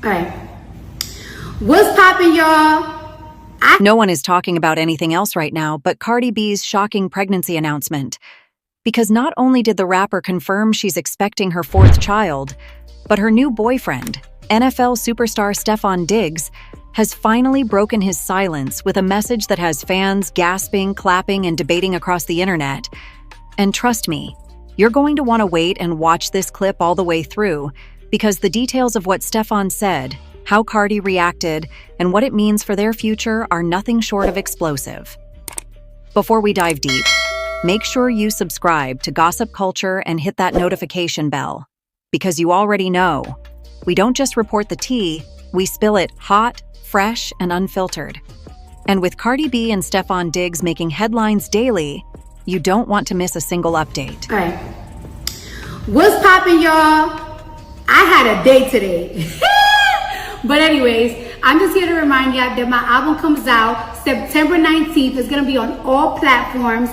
All right. What's poppin', y'all? No one is talking about anything else right now but Cardi B's shocking pregnancy announcement. Because not only did the rapper confirm she's expecting her fourth child, but her new boyfriend, NFL superstar Stefon Diggs, has finally broken his silence with a message that has fans gasping, clapping, and debating across the internet. And trust me, you're going to want to wait and watch this clip all the way through, because the details of what Stefon said, how Cardi reacted, and what it means for their future are nothing short of explosive. Before we dive deep, make sure you subscribe to Gossip Culture and hit that notification bell, because you already know, we don't just report the tea, we spill it hot, fresh, and unfiltered. And with Cardi B and Stefon Diggs making headlines daily, you don't want to miss a single update. All right. What's poppin', y'all? I had a day today. But anyways, I'm just here to remind y'all that my album comes out September 19th. It's gonna be on all platforms.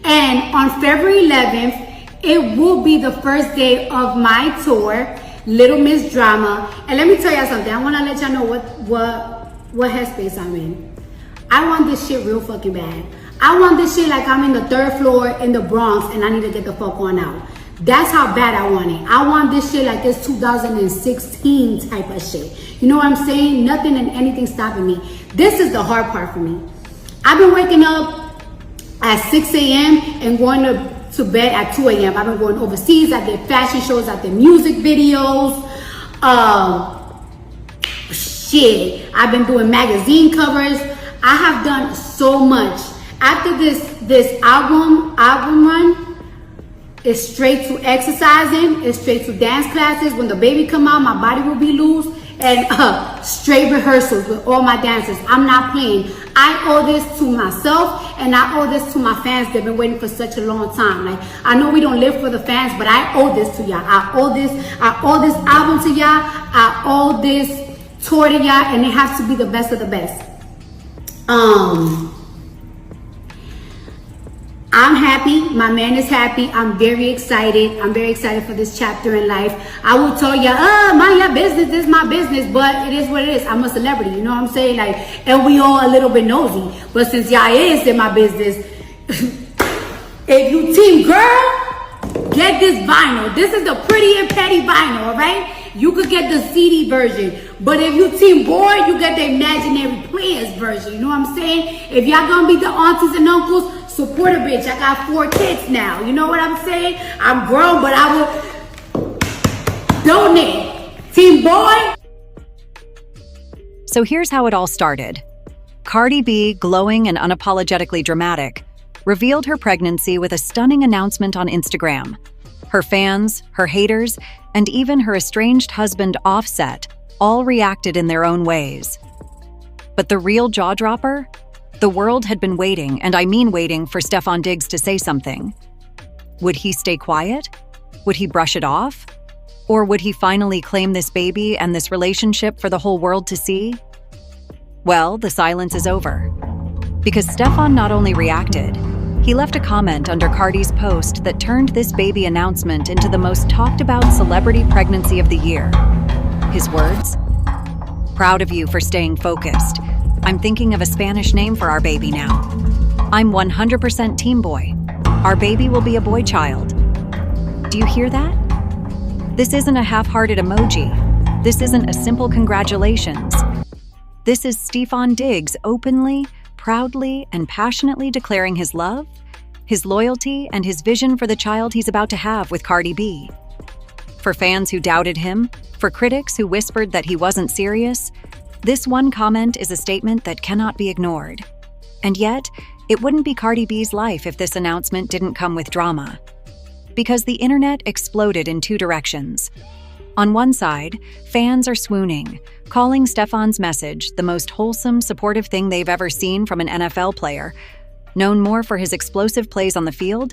And on February 11th, it will be the first day of my tour, Little Miss Drama. And let me tell y'all something. I wanna let y'all know what headspace I'm in. I want this shit real fucking bad. I want this shit like I'm in the 3rd floor in the Bronx and I need to get the fuck on out. That's how bad I want it. I want this shit like it's 2016 type of shit. You know what I'm saying? Nothing and anything stopping me. This is the hard part for me. I've been waking up at 6 a.m. and going to bed at 2 a.m. I've been going overseas. I did fashion shows. I did music videos. Shit. I've been doing magazine covers. I have done so much. After this album run, it's straight to exercising, it's straight to dance classes. When the baby come out, my body will be loose, and straight rehearsals with all my dancers. I'm not playing. I owe this to myself, and I owe this to my fans. They've been waiting for such a long time. Like, I know we don't live for the fans, but I owe this to y'all. I owe this album to y'all. I owe this tour to y'all, and it has to be the best of the best. I'm happy. My man is happy. I'm very excited. I'm very excited for this chapter in life. I will tell you, mind your business. This is my business, but it is what it is. I'm a celebrity. You know what I'm saying? Like, and we all a little bit nosy. But since y'all is in my business, if you team girl, get this vinyl. This is the Pretty and Petty vinyl, all right? You could get the CD version. But if you team boy, you get the Imaginary Players version. You know what I'm saying? If y'all gonna be the aunties and uncles, support a bitch. I got 4 kids now. You know what I'm saying? I'm grown, but I will donate. Team boy. So here's how it all started. Cardi B, glowing and unapologetically dramatic, revealed her pregnancy with a stunning announcement on Instagram. Her fans, her haters, and even her estranged husband Offset all reacted in their own ways. But the real jaw-dropper? The world had been waiting, and I mean waiting, for Stefon Diggs to say something. Would he stay quiet? Would he brush it off? Or would he finally claim this baby and this relationship for the whole world to see? Well, the silence is over. Because Stefon not only reacted, he left a comment under Cardi's post that turned this baby announcement into the most talked about celebrity pregnancy of the year. His words? "Proud of you for staying focused. I'm thinking of a Spanish name for our baby now. I'm 100% team boy. Our baby will be a boy child." Do you hear that? This isn't a half-hearted emoji. This isn't a simple congratulations. This is Stefon Diggs openly, proudly, and passionately declaring his love, his loyalty, and his vision for the child he's about to have with Cardi B. For fans who doubted him, for critics who whispered that he wasn't serious, this one comment is a statement that cannot be ignored. And yet, it wouldn't be Cardi B's life if this announcement didn't come with drama. Because the internet exploded in 2 directions. On one side, fans are swooning, calling Stefon's message the most wholesome, supportive thing they've ever seen from an NFL player, known more for his explosive plays on the field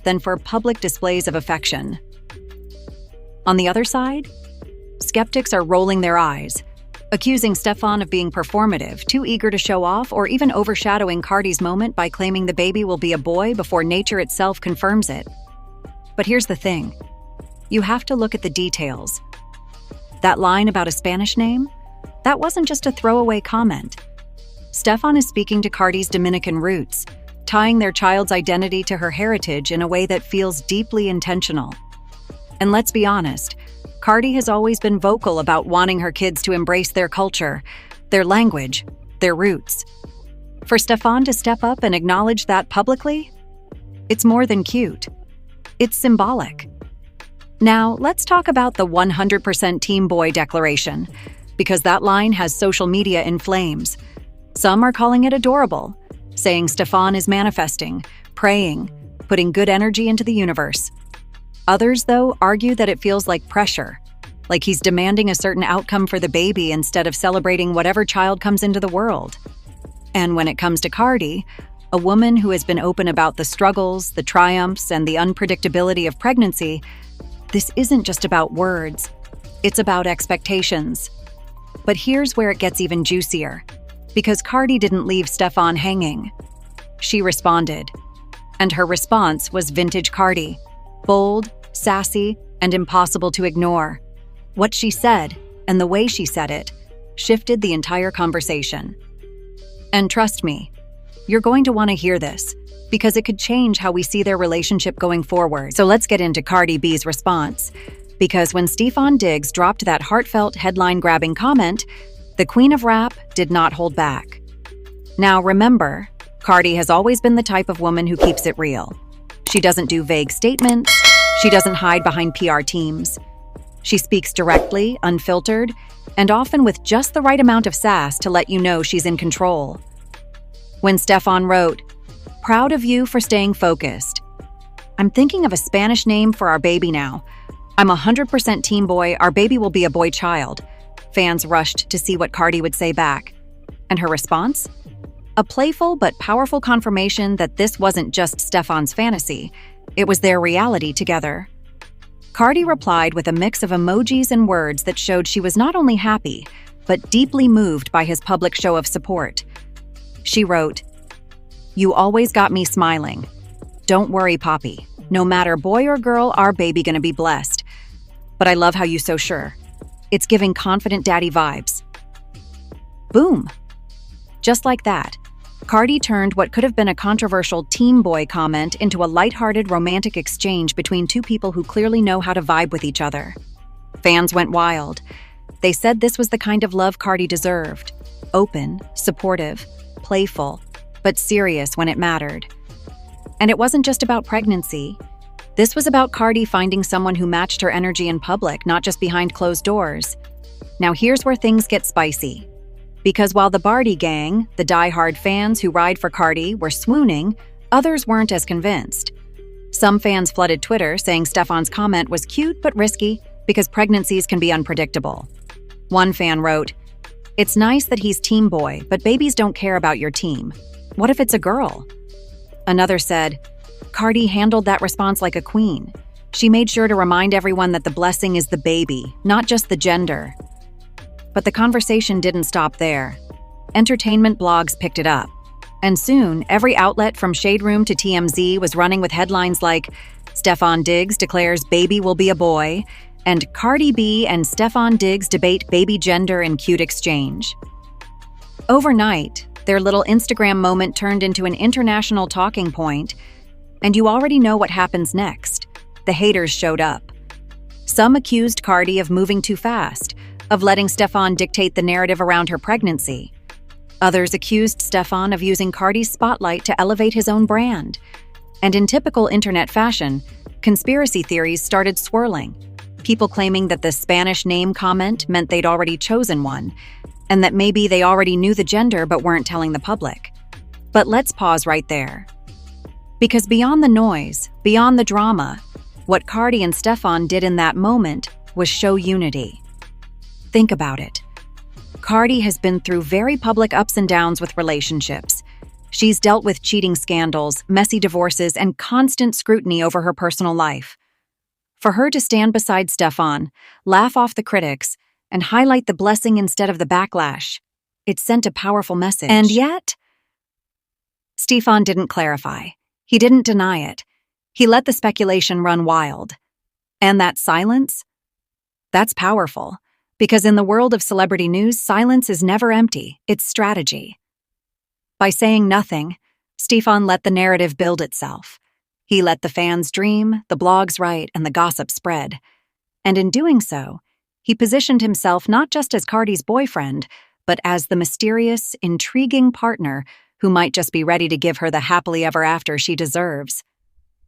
than for public displays of affection. On the other side, skeptics are rolling their eyes, accusing Stefon of being performative, too eager to show off, or even overshadowing Cardi's moment by claiming the baby will be a boy before nature itself confirms it. But here's the thing. You have to look at the details. That line about a Spanish name? That wasn't just a throwaway comment. Stefon is speaking to Cardi's Dominican roots, tying their child's identity to her heritage in a way that feels deeply intentional. And let's be honest, Cardi has always been vocal about wanting her kids to embrace their culture, their language, their roots. For Stefon to step up and acknowledge that publicly? It's more than cute. It's symbolic. Now, let's talk about the 100% Team Boy declaration, because that line has social media in flames. Some are calling it adorable, saying Stefon is manifesting, praying, putting good energy into the universe. Others, though, argue that it feels like pressure, like he's demanding a certain outcome for the baby instead of celebrating whatever child comes into the world. And when it comes to Cardi, a woman who has been open about the struggles, the triumphs, and the unpredictability of pregnancy, this isn't just about words, it's about expectations. But here's where it gets even juicier, because Cardi didn't leave Stefon hanging. She responded. And her response was vintage Cardi, bold, sassy, and impossible to ignore. What she said, and the way she said it, shifted the entire conversation. And trust me, you're going to want to hear this, because it could change how we see their relationship going forward. So let's get into Cardi B's response. Because when Stefon Diggs dropped that heartfelt, headline-grabbing comment, the queen of rap did not hold back. Now remember, Cardi has always been the type of woman who keeps it real. She doesn't do vague statements. She doesn't hide behind PR teams. She speaks directly, unfiltered, and often with just the right amount of sass to let you know she's in control. When Stefon wrote, "Proud of you for staying focused. I'm thinking of a Spanish name for our baby now. I'm 100% Team Boy, our baby will be a boy child." Fans rushed to see what Cardi would say back. And her response? A playful but powerful confirmation that this wasn't just Stefon's fantasy, it was their reality together. Cardi replied with a mix of emojis and words that showed she was not only happy, but deeply moved by his public show of support. She wrote, "You always got me smiling. Don't worry, Poppy. No matter boy or girl, our baby gonna be blessed. But I love how you so sure. It's giving confident daddy vibes." Boom. Just like that, Cardi turned what could have been a controversial Team Boy comment into a lighthearted romantic exchange between two people who clearly know how to vibe with each other. Fans went wild. They said this was the kind of love Cardi deserved. Open, supportive, playful, but serious when it mattered. And it wasn't just about pregnancy. This was about Cardi finding someone who matched her energy in public, not just behind closed doors. Now here's where things get spicy. Because while the Bardi gang, the die-hard fans who ride for Cardi, were swooning, others weren't as convinced. Some fans flooded Twitter saying Stefon's comment was cute but risky because pregnancies can be unpredictable. One fan wrote, "It's nice that he's Team Boy, but babies don't care about your team. What if it's a girl?" Another said, "Cardi handled that response like a queen. She made sure to remind everyone that the blessing is the baby, not just the gender." But the conversation didn't stop there. Entertainment blogs picked it up. And soon, every outlet from Shade Room to TMZ was running with headlines like, "Stefon Diggs declares baby will be a boy," and "Cardi B and Stefon Diggs debate baby gender in cute exchange." Overnight, their little Instagram moment turned into an international talking point, and you already know what happens next. The haters showed up. Some accused Cardi of moving too fast, of letting Stefon dictate the narrative around her pregnancy. Others accused Stefon of using Cardi's spotlight to elevate his own brand. And in typical internet fashion, conspiracy theories started swirling. People claiming that the Spanish name comment meant they'd already chosen one, and that maybe they already knew the gender but weren't telling the public. But let's pause right there. Because beyond the noise, beyond the drama, what Cardi and Stefon did in that moment was show unity. Think about it. Cardi has been through very public ups and downs with relationships. She's dealt with cheating scandals, messy divorces, and constant scrutiny over her personal life. For her to stand beside Stefon, laugh off the critics, and highlight the blessing instead of the backlash, it sent a powerful message. And yet, Stefon didn't clarify. He didn't deny it. He let the speculation run wild. And that silence? That's powerful. Because in the world of celebrity news, silence is never empty, it's strategy. By saying nothing, Stefon let the narrative build itself. He let the fans dream, the blogs write, and the gossip spread. And in doing so, he positioned himself not just as Cardi's boyfriend, but as the mysterious, intriguing partner who might just be ready to give her the happily ever after she deserves.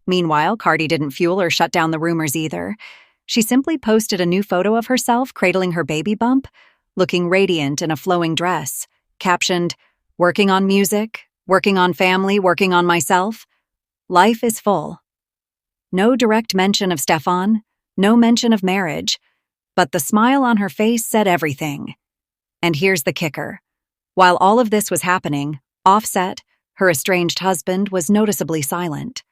Meanwhile, Cardi didn't fuel or shut down the rumors either. She simply posted a new photo of herself cradling her baby bump, looking radiant in a flowing dress, captioned, "Working on music, working on family, working on myself. Life is full." No direct mention of Stefon, no mention of marriage, but the smile on her face said everything. And here's the kicker. While all of this was happening, Offset, her estranged husband, was noticeably silent.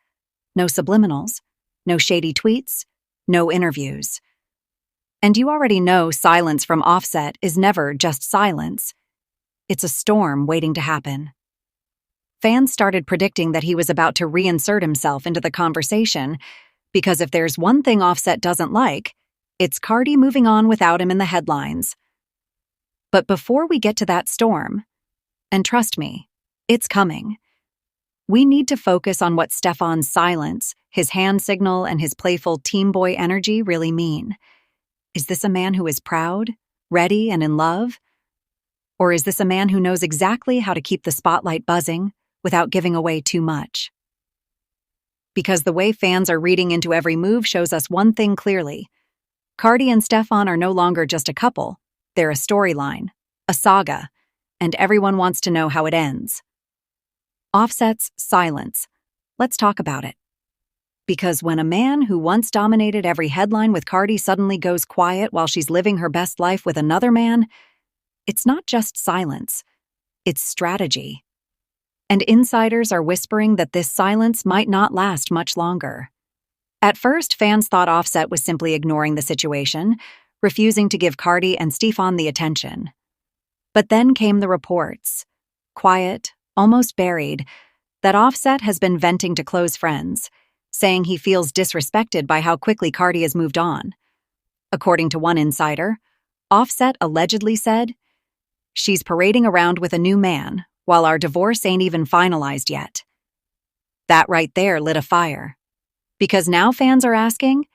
No subliminals, no shady tweets, no interviews. And you already know silence from Offset is never just silence. It's a storm waiting to happen. Fans started predicting that he was about to reinsert himself into the conversation, because if there's one thing Offset doesn't like, it's Cardi moving on without him in the headlines. But before we get to that storm, and trust me, it's coming, we need to focus on what Stefon's silence, his hand signal, and his playful team boy energy really mean. Is this a man who is proud, ready, and in love? Or is this a man who knows exactly how to keep the spotlight buzzing without giving away too much? Because the way fans are reading into every move shows us one thing clearly. Cardi and Stefon are no longer just a couple. They're a storyline, a saga, and everyone wants to know how it ends. Offset's silence. Let's talk about it. Because when a man who once dominated every headline with Cardi suddenly goes quiet while she's living her best life with another man, it's not just silence, it's strategy. And insiders are whispering that this silence might not last much longer. At first, fans thought Offset was simply ignoring the situation, refusing to give Cardi and Stefon the attention. But then came the reports, quiet, almost buried, that Offset has been venting to close friends, saying he feels disrespected by how quickly Cardi has moved on. According to one insider, Offset allegedly said, "She's parading around with a new man, while our divorce ain't even finalized yet." That right there lit a fire. Because now fans are asking,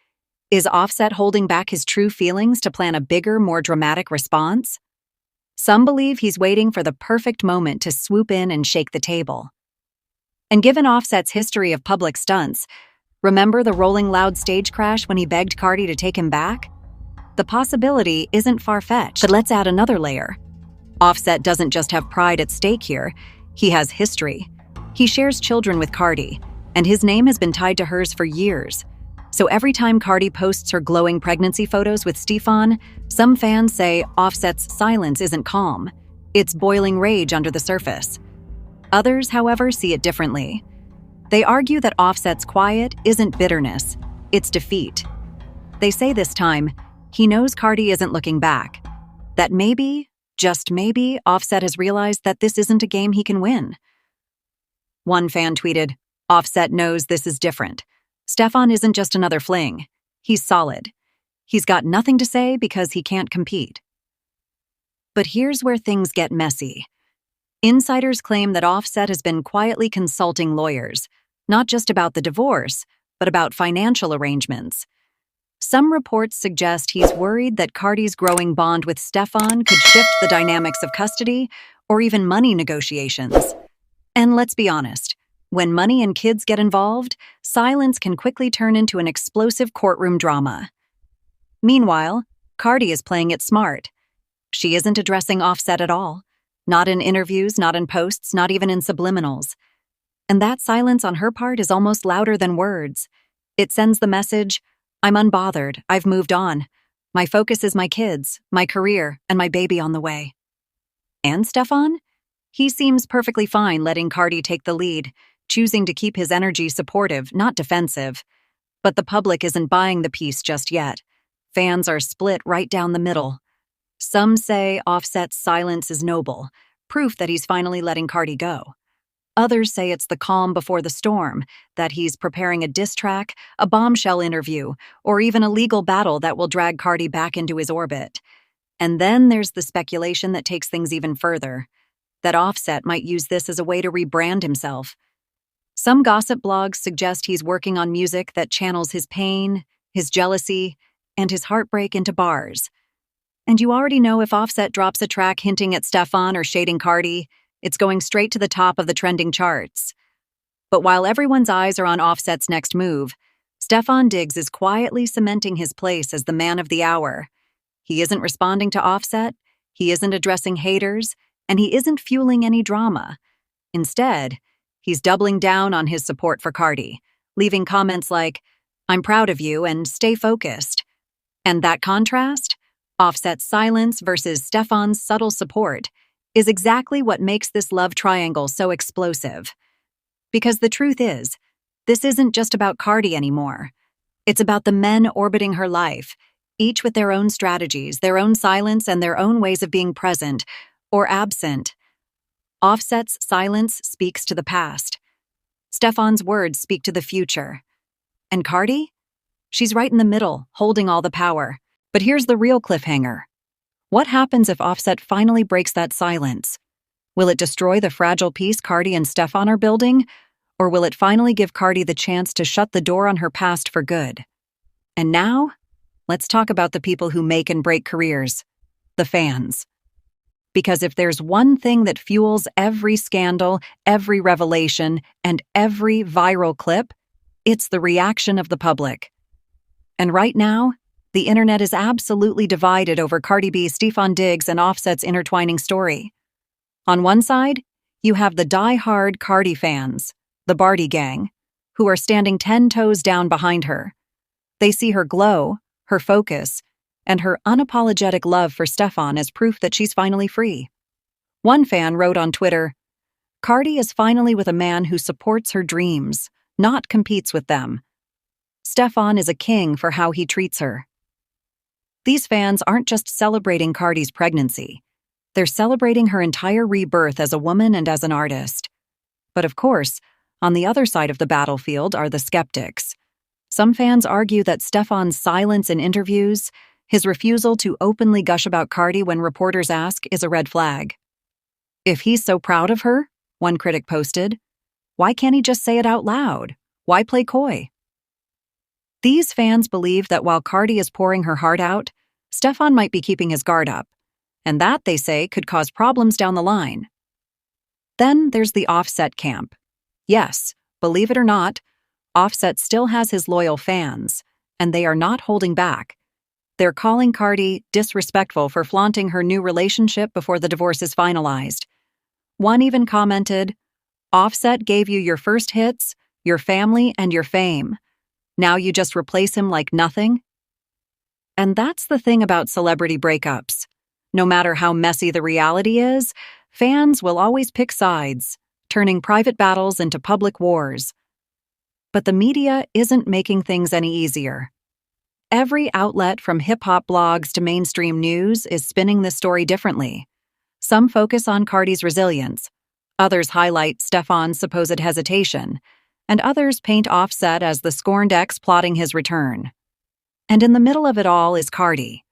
is Offset holding back his true feelings to plan a bigger, more dramatic response? Some believe he's waiting for the perfect moment to swoop in and shake the table. And given Offset's history of public stunts, remember the Rolling Loud stage crash when he begged Cardi to take him back? The possibility isn't far-fetched. But let's add another layer. Offset doesn't just have pride at stake here, he has history. He shares children with Cardi, and his name has been tied to hers for years. So every time Cardi posts her glowing pregnancy photos with Stefon, some fans say Offset's silence isn't calm. It's boiling rage under the surface. Others, however, see it differently. They argue that Offset's quiet isn't bitterness, it's defeat. They say this time, he knows Cardi isn't looking back. That maybe, just maybe, Offset has realized that this isn't a game he can win. One fan tweeted, "Offset knows this is different. Stefon isn't just another fling. He's solid. He's got nothing to say because he can't compete." But here's where things get messy. Insiders claim that Offset has been quietly consulting lawyers, not just about the divorce, but about financial arrangements. Some reports suggest he's worried that Cardi's growing bond with Stefon could shift the dynamics of custody or even money negotiations. And let's be honest, when money and kids get involved, silence can quickly turn into an explosive courtroom drama. Meanwhile, Cardi is playing it smart. She isn't addressing Offset at all. Not in interviews, not in posts, not even in subliminals. And that silence on her part is almost louder than words. It sends the message, "I'm unbothered, I've moved on. My focus is my kids, my career, and my baby on the way." And Stefon? He seems perfectly fine letting Cardi take the lead, choosing to keep his energy supportive, not defensive. But the public isn't buying the piece just yet. Fans are split right down the middle. Some say Offset's silence is noble, proof that he's finally letting Cardi go. Others say it's the calm before the storm, that he's preparing a diss track, a bombshell interview, or even a legal battle that will drag Cardi back into his orbit. And then there's the speculation that takes things even further, that Offset might use this as a way to rebrand himself. Some gossip blogs suggest he's working on music that channels his pain, his jealousy, and his heartbreak into bars. And you already know if Offset drops a track hinting at Stefon or shading Cardi, it's going straight to the top of the trending charts. But while everyone's eyes are on Offset's next move, Stefon Diggs is quietly cementing his place as the man of the hour. He isn't responding to Offset, he isn't addressing haters, and he isn't fueling any drama. Instead, he's doubling down on his support for Cardi, leaving comments like, "I'm proud of you," and "Stay focused." And that contrast, Offset's silence versus Stefon's subtle support, is exactly what makes this love triangle so explosive. Because the truth is, this isn't just about Cardi anymore. It's about the men orbiting her life, each with their own strategies, their own silence, and their own ways of being present or absent. Offset's silence speaks to the past. Stefon's words speak to the future. And Cardi? She's right in the middle, holding all the power. But here's the real cliffhanger. What happens if Offset finally breaks that silence? Will it destroy the fragile peace Cardi and Stefon are building? Or will it finally give Cardi the chance to shut the door on her past for good? And now, let's talk about the people who make and break careers. The fans. Because if there's one thing that fuels every scandal, every revelation, and every viral clip, it's the reaction of the public. And right now, the internet is absolutely divided over Cardi B, Stefon Diggs, and Offset's intertwining story. On one side, you have the die-hard Cardi fans, the Barty gang, who are standing 10 toes down behind her. They see her glow, her focus, and her unapologetic love for Stefon as proof that she's finally free. One fan wrote on Twitter, "Cardi is finally with a man who supports her dreams, not competes with them. Stefon is a king for how he treats her." These fans aren't just celebrating Cardi's pregnancy. They're celebrating her entire rebirth as a woman and as an artist. But of course, on the other side of the battlefield are the skeptics. Some fans argue that Stefon's silence in interviews, his refusal to openly gush about Cardi when reporters ask, is a red flag. If he's so proud of her, one critic posted, why can't he just say it out loud? Why play coy? These fans believe that while Cardi is pouring her heart out, Stefon might be keeping his guard up, and that, they say, could cause problems down the line. Then there's the Offset camp. Yes, believe it or not, Offset still has his loyal fans, and they are not holding back. They're calling Cardi disrespectful for flaunting her new relationship before the divorce is finalized. One even commented, "Offset gave you your first hits, your family, and your fame. Now you just replace him like nothing?" And that's the thing about celebrity breakups. No matter how messy the reality is, fans will always pick sides, turning private battles into public wars. But the media isn't making things any easier. Every outlet from hip-hop blogs to mainstream news is spinning this story differently. Some focus on Cardi's resilience, others highlight Stefon's supposed hesitation, and others paint Offset as the scorned ex plotting his return. And in the middle of it all is Cardi.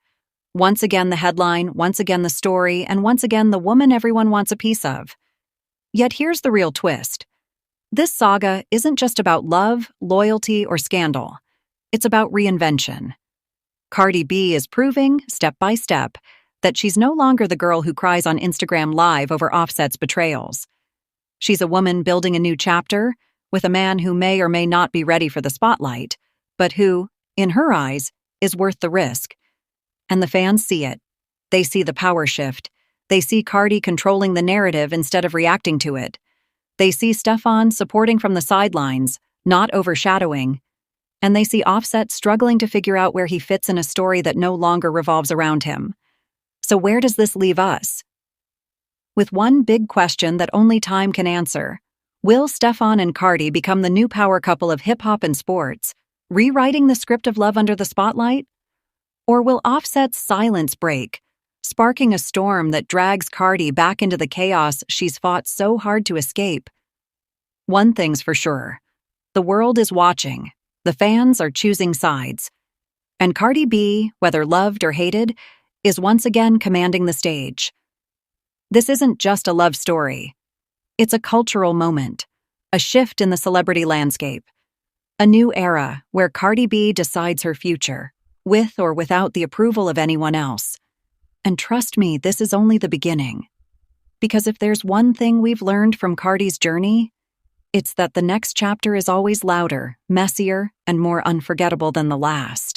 Once again the headline, once again the story, and once again the woman everyone wants a piece of. Yet here's the real twist. This saga isn't just about love, loyalty, or scandal. It's about reinvention. Cardi B is proving, step by step, that she's no longer the girl who cries on Instagram Live over Offset's betrayals. She's a woman building a new chapter, with a man who may or may not be ready for the spotlight, but who, in her eyes, is worth the risk. And the fans see it. They see the power shift. They see Cardi controlling the narrative instead of reacting to it. They see Stefon supporting from the sidelines, not overshadowing. And they see Offset struggling to figure out where he fits in a story that no longer revolves around him. So where does this leave us? With one big question that only time can answer. Will Stefon and Cardi become the new power couple of hip-hop and sports, rewriting the script of love under the spotlight? Or will Offset's silence break, sparking a storm that drags Cardi back into the chaos she's fought so hard to escape? One thing's for sure. The world is watching. The fans are choosing sides. And Cardi B, whether loved or hated, is once again commanding the stage. This isn't just a love story. It's a cultural moment, a shift in the celebrity landscape, a new era where Cardi B decides her future, with or without the approval of anyone else. And trust me, this is only the beginning. Because if there's one thing we've learned from Cardi's journey, it's that the next chapter is always louder, messier, and more unforgettable than the last.